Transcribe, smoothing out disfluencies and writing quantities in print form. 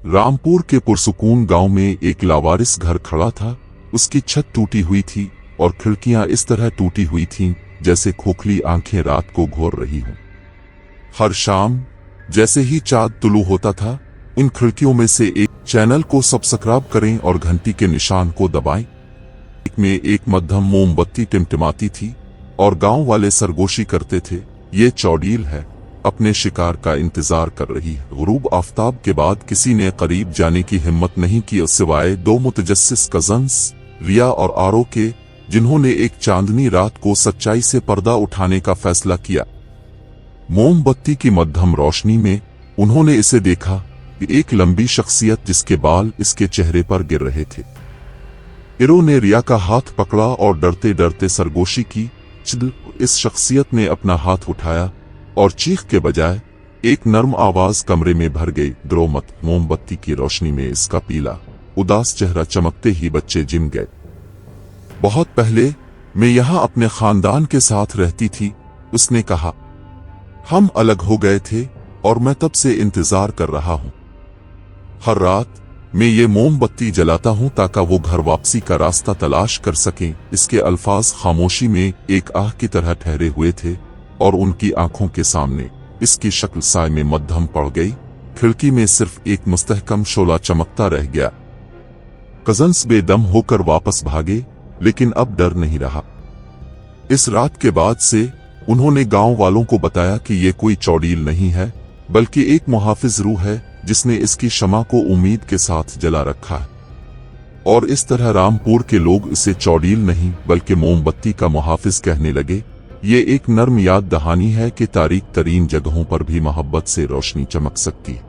रामपुर के पुरसुकून गांव में एक लावारिस घर खड़ा था। उसकी छत टूटी हुई थी और खिड़कियां इस तरह टूटी हुई थीं जैसे खोखली आंखें रात को घोर रही हों। हर शाम जैसे ही चाँद तुलू होता था, इन खिड़कियों में से एक चैनल को सब्सक्राइब करें और घंटी के निशान को दबाएं। एक में एक मध्यम मोमबत्ती टिमटिमाती थी और गांव वाले सरगोशी करते थे, ये चौड़ील है, अपने शिकार का इंतजार कर रही है। गुरूब आफ्ताब के बाद किसी ने करीब जाने की हिम्मत नहीं की सिवाय दो मुतजस्सिस कजन्स रिया और आरो के, जिन्होंने एक चांदनी रात को सच्चाई से पर्दा उठाने का फैसला किया। मोमबत्ती की मध्यम रोशनी में उन्होंने इसे देखा कि एक लंबी शख्सियत जिसके बाल इसके चेहरे पर गिर रहे थे। इरो ने रिया का हाथ पकड़ा और डरते डरते सरगोशी की। इस शख्सियत ने अपना हाथ उठाया और चीख के बजाय एक नर्म आवाज कमरे में भर गई, डरो मत। मोमबत्ती की रोशनी में इसका पीला उदास चेहरा चमकते ही बच्चे जिम गए। बहुत पहले मैं यहाँ अपने खानदान के साथ रहती थी, उसने कहा। हम अलग हो गए थे और मैं तब से इंतजार कर रहा हूँ। हर रात मैं ये मोमबत्ती जलाता हूँ ताकि वो घर वापसी का रास्ता तलाश कर सकें। इसके अल्फाज खामोशी में एक आह की तरह ठहरे हुए थे और उनकी आंखों के सामने इसकी शक्ल साए में मध्यम पड़ गई। खिड़की में सिर्फ एक मुस्तहकम शोला चमकता रह गया। कजन्स बेदम होकर वापस भागे, लेकिन अब डर नहीं रहा। इस रात के बाद से उन्होंने गांव वालों को बताया कि ये कोई चौड़ील नहीं है, बल्कि एक मुहाफिज रूह है जिसने इसकी शमा को उम्मीद के साथ जला रखा है। और इस तरह रामपुर के लोग इसे चौड़ील नहीं बल्कि मोमबत्ती का मुहाफिज कहने लगे। ये एक नर्म याद दहानी है कि तारीक तरीन जगहों पर भी मोहब्बत से रोशनी चमक सकती है।